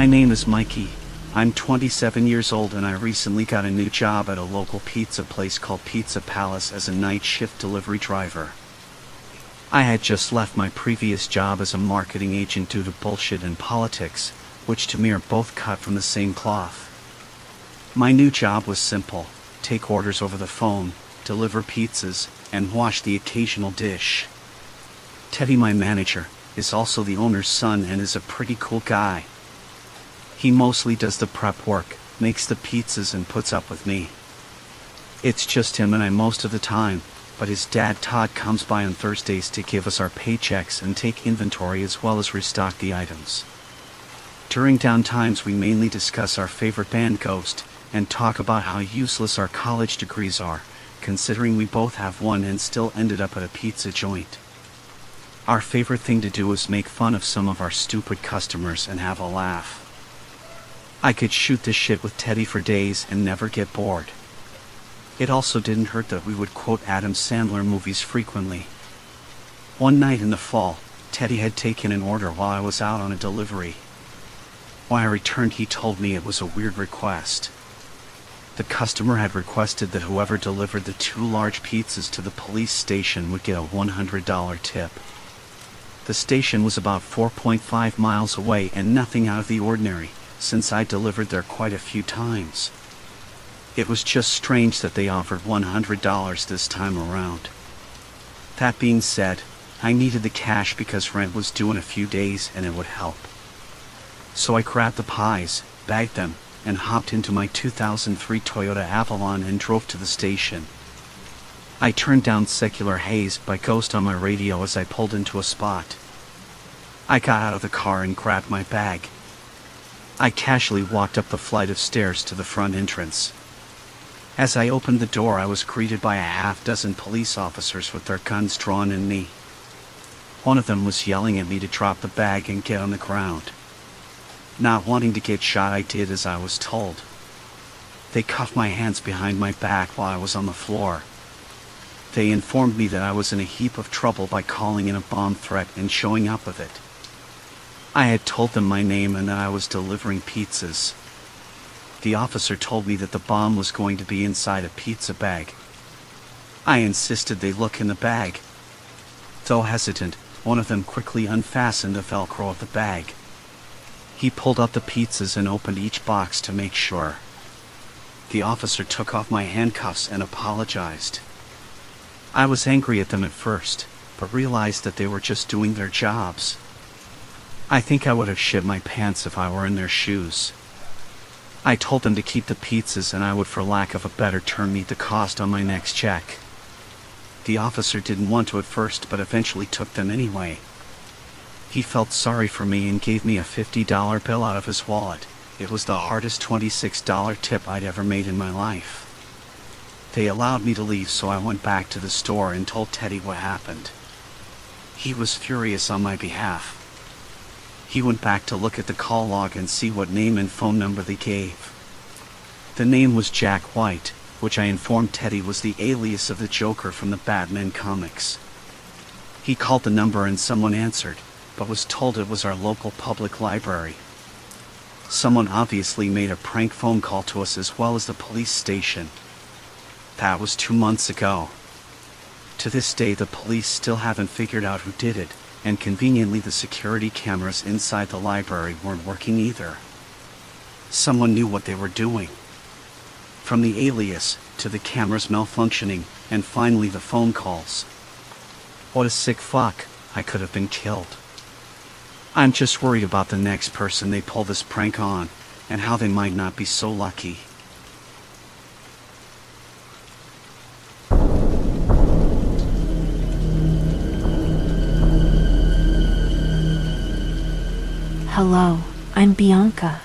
My name is Mikey. I'm 27 years old and I recently got a new job at a local pizza place called Pizza Palace as a night shift delivery driver. I had just left my previous job as a marketing agent due to bullshit and politics, which to me are both cut from the same cloth. My new job was simple: take orders over the phone, deliver pizzas, and wash the occasional dish. Teddy, my manager, is also the owner's son and is a pretty cool guy. He mostly does the prep work, makes the pizzas and puts up with me. It's just him and I most of the time, but his dad Todd comes by on Thursdays to give us our paychecks and take inventory as well as restock the items. During downtimes we mainly discuss our favorite band Ghost, and talk about how useless our college degrees are, considering we both have one and still ended up at a pizza joint. Our favorite thing to do is make fun of some of our stupid customers and have a laugh. I could shoot this shit with Teddy for days and never get bored. It also didn't hurt that we would quote Adam Sandler movies frequently. One night in the fall, Teddy had taken an order while I was out on a delivery. When I returned, he told me it was a weird request. The customer had requested that whoever delivered the 2 large pizzas to the police station would get a $100 tip. The station was about 4.5 miles away and nothing out of the ordinary, since I delivered there quite a few times. It was just strange that they offered $100 this time around. That being said, I needed the cash because rent was due in a few days and it would help. So I grabbed the pies, bagged them, and hopped into my 2003 Toyota Avalon and drove to the station. I turned down Secular Haze by Ghost on my radio as I pulled into a spot. I got out of the car and grabbed my bag. I casually walked up the flight of stairs to the front entrance. As I opened the door, I was greeted by a half-dozen police officers with their guns drawn in me. One of them was yelling at me to drop the bag and get on the ground. Not wanting to get shot, I did as I was told. They cuffed my hands behind my back while I was on the floor. They informed me that I was in a heap of trouble by calling in a bomb threat and showing up with it. I had told them my name and that I was delivering pizzas. The officer told me that the bomb was going to be inside a pizza bag. I insisted they look in the bag. Though hesitant, one of them quickly unfastened the Velcro of the bag. He pulled out the pizzas and opened each box to make sure. The officer took off my handcuffs and apologized. I was angry at them at first, but realized that they were just doing their jobs. I think I would have shit my pants if I were in their shoes. I told them to keep the pizzas and I would, for lack of a better term, meet the cost on my next check. The officer didn't want to at first, but eventually took them anyway. He felt sorry for me and gave me a $50 bill out of his wallet. It was the hardest $26 tip I'd ever made in my life. They allowed me to leave, so I went back to the store and told Teddy what happened. He was furious on my behalf. He went back to look at the call log and see what name and phone number they gave. The name was Jack White, which I informed Teddy was the alias of the Joker from the Batman comics. He called the number and someone answered, but was told it was our local public library. Someone obviously made a prank phone call to us as well as the police station. That was 2 months ago. To this day the police still haven't figured out who did it, and conveniently the security cameras inside the library weren't working either. Someone knew what they were doing. From the alias, to the cameras malfunctioning, and finally the phone calls. What a sick fuck, I could have been killed. I'm just worried about the next person they pull this prank on, and how they might not be so lucky. Hello, I'm Bianca.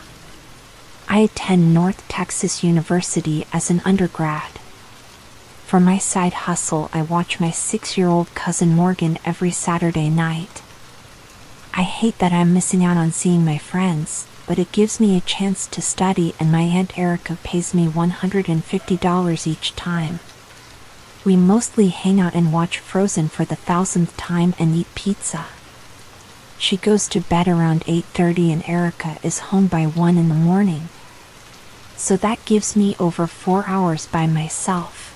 I attend North Texas University as an undergrad. For my side hustle, I watch my 6-year-old cousin Morgan every Saturday night. I hate that I'm missing out on seeing my friends, but it gives me a chance to study, and my Aunt Erica pays me $150 each time. We mostly hang out and watch Frozen for the 1000th time and eat pizza. She goes to bed around 8:30 and Erica is home by 1 in the morning. So that gives me over 4 hours by myself.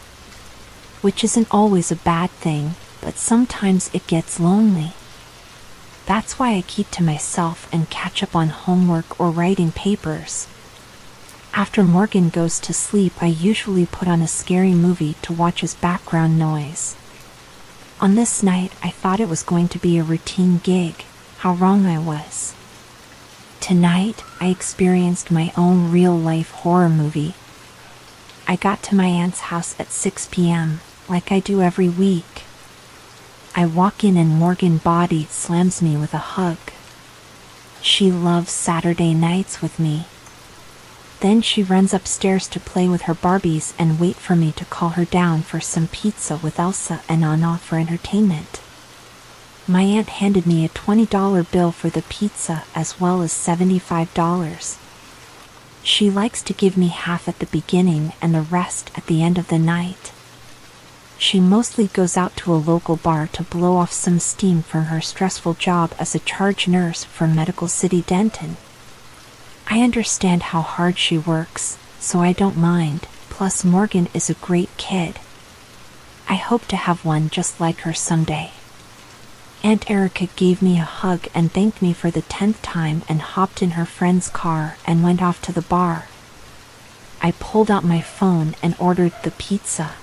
Which isn't always a bad thing, but sometimes it gets lonely. That's why I keep to myself and catch up on homework or writing papers. After Morgan goes to sleep, I usually put on a scary movie to watch as background noise. On this night, I thought it was going to be a routine gig. How wrong I was. Tonight, I experienced my own real-life horror movie. I got to my aunt's house at 6 p.m., like I do every week. I walk in and Morgan body slams me with a hug. She loves Saturday nights with me. Then she runs upstairs to play with her Barbies and wait for me to call her down for some pizza with Elsa and Anna for entertainment. My aunt handed me a $20 bill for the pizza as well as $75. She likes to give me half at the beginning and the rest at the end of the night. She mostly goes out to a local bar to blow off some steam from her stressful job as a charge nurse for Medical City Denton. I understand how hard she works, so I don't mind, plus Morgan is a great kid. I hope to have one just like her someday. Aunt Erica gave me a hug and thanked me for the 10th time and hopped in her friend's car and went off to the bar. I pulled out my phone and ordered the pizza.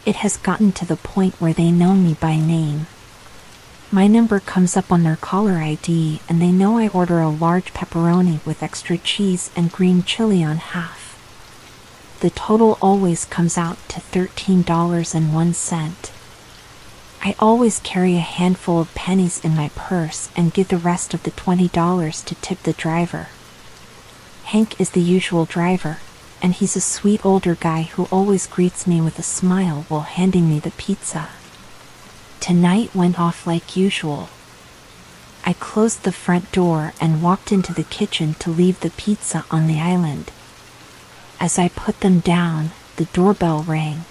It has gotten to the point where they know me by name. My number comes up on their caller ID and they know I order a large pepperoni with extra cheese and green chili on half. The total always comes out to $13.01. I always carry a handful of pennies in my purse and give the rest of the $20 to tip the driver. Hank is the usual driver, and he's a sweet older guy who always greets me with a smile while handing me the pizza. Tonight went off like usual. I closed the front door and walked into the kitchen to leave the pizza on the island. As I put them down, the doorbell rang.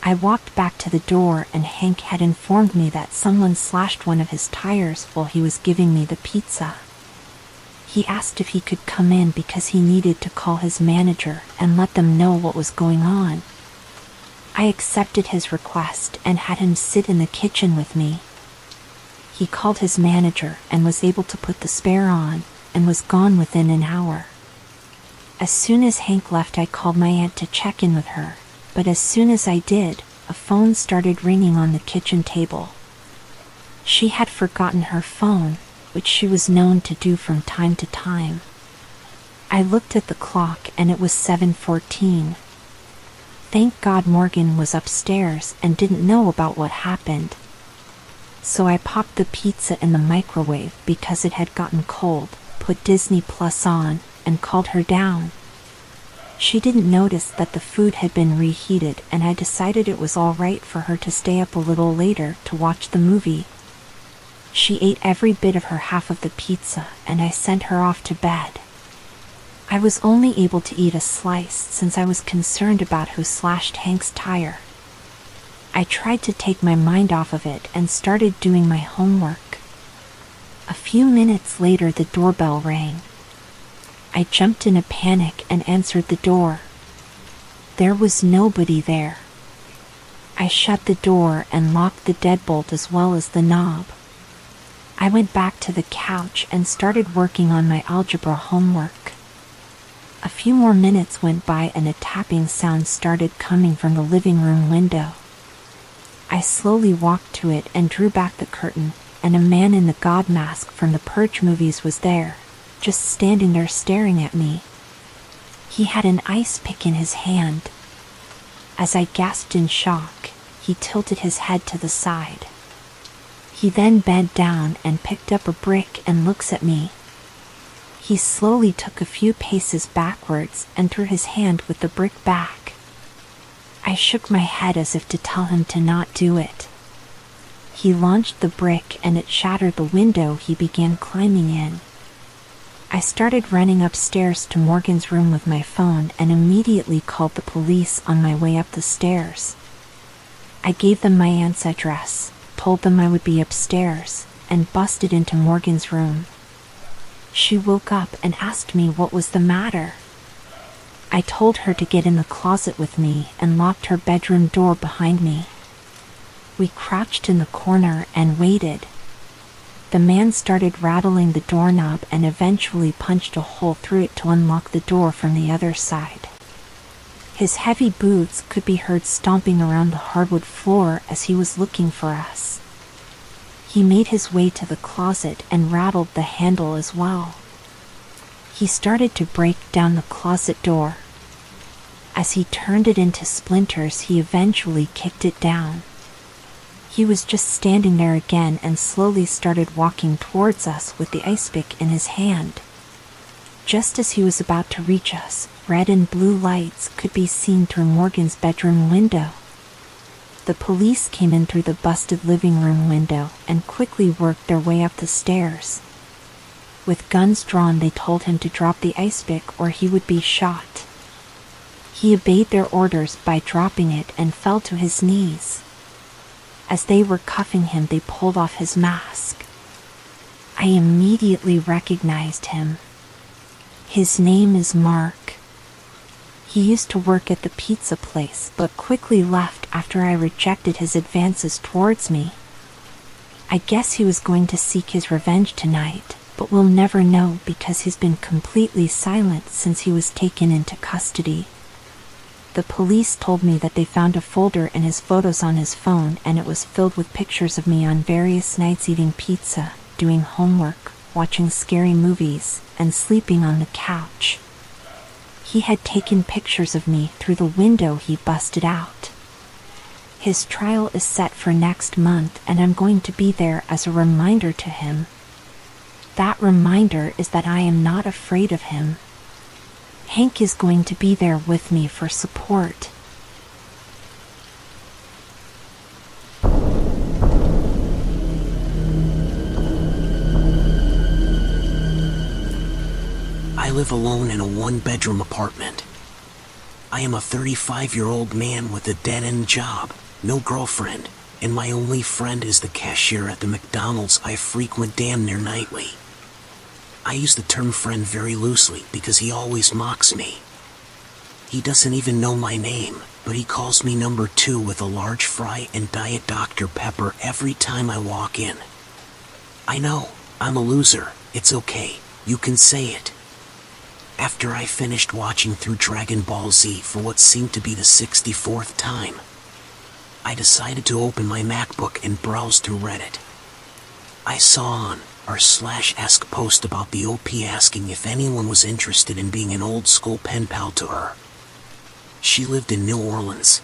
I walked back to the door and Hank had informed me that someone slashed one of his tires while he was giving me the pizza. He asked if he could come in because he needed to call his manager and let them know what was going on. I accepted his request and had him sit in the kitchen with me. He called his manager and was able to put the spare on and was gone within an hour. As soon as Hank left, I called my aunt to check in with her, but as soon as I did, a phone started ringing on the kitchen table. She had forgotten her phone, which she was known to do from time to time. I looked at the clock and it was 7:14. Thank God Morgan was upstairs and didn't know about what happened. So I popped the pizza in the microwave because it had gotten cold, put Disney Plus on, and called her down. She didn't notice that the food had been reheated and I decided it was all right for her to stay up a little later to watch the movie. She ate every bit of her half of the pizza and I sent her off to bed. I was only able to eat a slice since I was concerned about who slashed Hank's tire. I tried to take my mind off of it and started doing my homework. A few minutes later, the doorbell rang. I jumped in a panic and answered the door. There was nobody there. I shut the door and locked the deadbolt as well as the knob. I went back to the couch and started working on my algebra homework. A few more minutes went by and a tapping sound started coming from the living room window. I slowly walked to it and drew back the curtain, and a man in the God mask from the Purge movies was there, just standing there staring at me. He had an ice pick in his hand. As I gasped in shock, he tilted his head to the side. He then bent down and picked up a brick and looks at me. He slowly took a few paces backwards and threw his hand with the brick back. I shook my head as if to tell him to not do it. He launched the brick and it shattered the window he began climbing in. I started running upstairs to Morgan's room with my phone and immediately called the police on my way up the stairs. I gave them my aunt's address, told them I would be upstairs, and busted into Morgan's room. She woke up and asked me what was the matter. I told her to get in the closet with me and locked her bedroom door behind me. We crouched in the corner and waited. The man started rattling the doorknob and eventually punched a hole through it to unlock the door from the other side. His heavy boots could be heard stomping around the hardwood floor as he was looking for us. He made his way to the closet and rattled the handle as well. He started to break down the closet door. As he turned it into splinters, he eventually kicked it down. He was just standing there again and slowly started walking towards us with the ice pick in his hand. Just as he was about to reach us, red and blue lights could be seen through Morgan's bedroom window. The police came in through the busted living room window and quickly worked their way up the stairs. With guns drawn, they told him to drop the ice pick or he would be shot. He obeyed their orders by dropping it and fell to his knees. As they were cuffing him, they pulled off his mask. I immediately recognized him. His name is Mark. He used to work at the pizza place but quickly left after I rejected his advances towards me. I guess he was going to seek his revenge tonight, but we'll never know because he's been completely silent since he was taken into custody. The police told me that they found a folder in his photos on his phone and it was filled with pictures of me on various nights eating pizza, doing homework, watching scary movies, and sleeping on the couch. He had taken pictures of me through the window he busted out. His trial is set for next month and I'm going to be there as a reminder to him. That reminder is that I am not afraid of him. Hank is going to be there with me for support. I live alone in a one-bedroom apartment. I am a 35-year-old man with a dead-end job, no girlfriend, and my only friend is the cashier at the McDonald's I frequent damn near nightly. I use the term friend very loosely because he always mocks me. He doesn't even know my name, but he calls me number 2 with a large fry and Diet Dr. Pepper every time I walk in. I know, I'm a loser, it's okay, you can say it. After I finished watching through Dragon Ball Z for what seemed to be the 64th time, I decided to open my MacBook and browse through Reddit. I saw on r/esque post about the OP asking if anyone was interested in being an old school pen pal to her. She lived in New Orleans.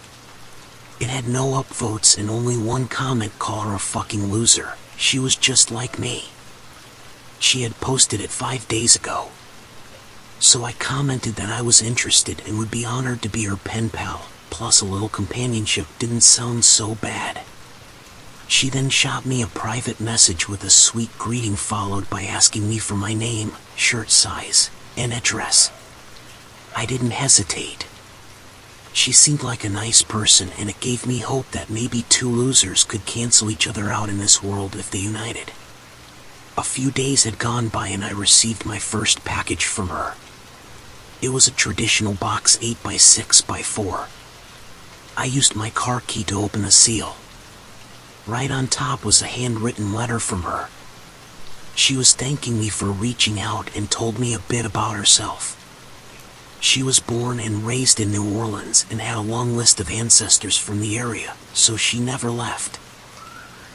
It had no upvotes and only one comment called her a fucking loser. She was just like me. She had posted it 5 days ago. So I commented that I was interested and would be honored to be her pen pal, plus a little companionship didn't sound so bad. She then shot me a private message with a sweet greeting followed by asking me for my name, shirt size, and address. I didn't hesitate. She seemed like a nice person and it gave me hope that maybe two losers could cancel each other out in this world if they united. A few days had gone by and I received my first package from her. It was a traditional box 8x6x4. I used my car key to open the seal. Right on top was a handwritten letter from her. She was thanking me for reaching out and told me a bit about herself. She was born and raised in New Orleans and had a long list of ancestors from the area, so she never left.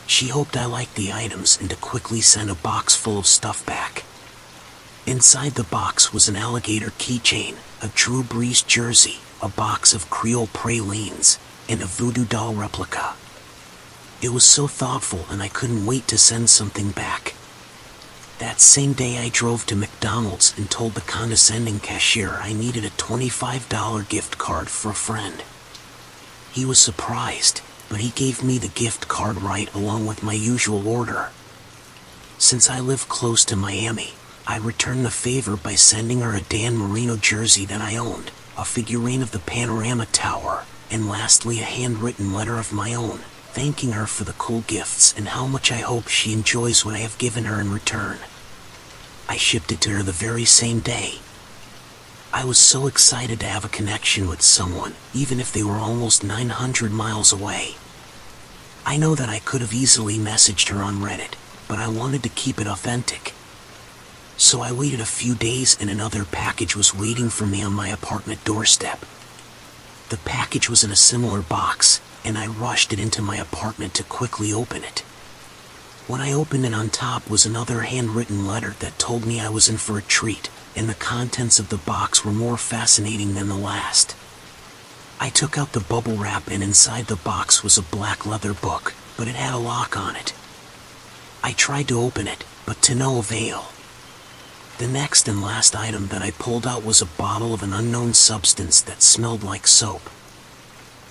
She hoped I liked the items and to quickly send a box full of stuff back. Inside the box was an alligator keychain, a Drew Brees jersey, a box of Creole pralines, and a voodoo doll replica. It was so thoughtful and I couldn't wait to send something back. That same day I drove to McDonald's and told the condescending cashier I needed a $25 gift card for a friend. He was surprised, but he gave me the gift card right along with my usual order. Since I live close to Miami, I returned the favor by sending her a Dan Marino jersey that I owned, a figurine of the Panorama Tower, and lastly a handwritten letter of my own, thanking her for the cool gifts and how much I hope she enjoys what I have given her in return. I shipped it to her the very same day. I was so excited to have a connection with someone, even if they were almost 900 miles away. I know that I could have easily messaged her on Reddit, but I wanted to keep it authentic. So I waited a few days and another package was waiting for me on my apartment doorstep. The package was in a similar box, and I rushed it into my apartment to quickly open it. When I opened it, on top was another handwritten letter that told me I was in for a treat, and the contents of the box were more fascinating than the last. I took out the bubble wrap, and inside the box was a black leather book, but it had a lock on it. I tried to open it, but to no avail. The next and last item that I pulled out was a bottle of an unknown substance that smelled like soap.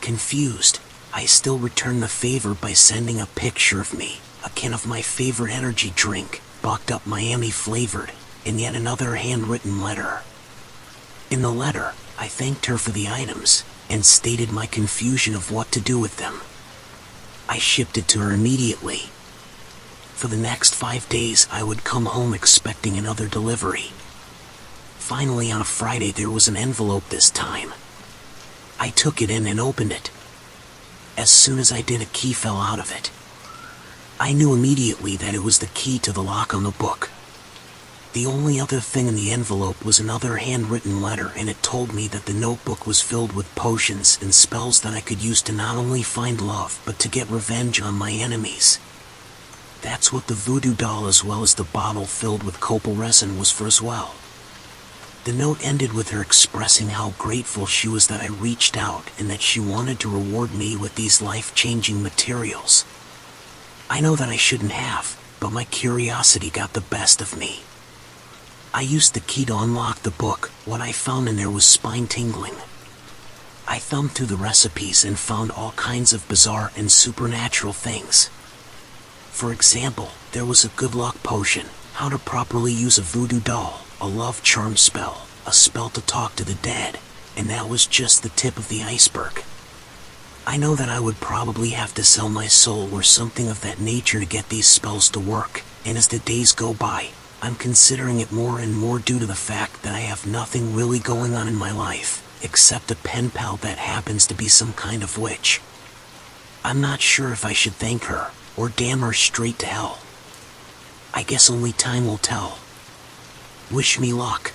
Confused, I still returned the favor by sending a picture of me, a can of my favorite energy drink, bucked up Miami flavored, and yet another handwritten letter. In the letter, I thanked her for the items, and stated my confusion of what to do with them. I shipped it to her immediately. For the next 5 days, I would come home expecting another delivery. Finally, on a Friday, there was an envelope this time. I took it in and opened it. As soon as I did, a key fell out of it. I knew immediately that it was the key to the lock on the book. The only other thing in the envelope was another handwritten letter, and it told me that the notebook was filled with potions and spells that I could use to not only find love, but to get revenge on my enemies. That's what the voodoo doll, as well as the bottle filled with copal resin, was for as well. The note ended with her expressing how grateful she was that I reached out and that she wanted to reward me with these life-changing materials. I know that I shouldn't have, but my curiosity got the best of me. I used the key to unlock the book. What I found in there was spine-tingling. I thumbed through the recipes and found all kinds of bizarre and supernatural things. For example, there was a good luck potion, how to properly use a voodoo doll, a love charm spell, a spell to talk to the dead, and that was just the tip of the iceberg. I know that I would probably have to sell my soul or something of that nature to get these spells to work, and as the days go by, I'm considering it more and more due to the fact that I have nothing really going on in my life, except a pen pal that happens to be some kind of witch. I'm not sure if I should thank her, or damn her straight to hell. I guess only time will tell. Wish me luck.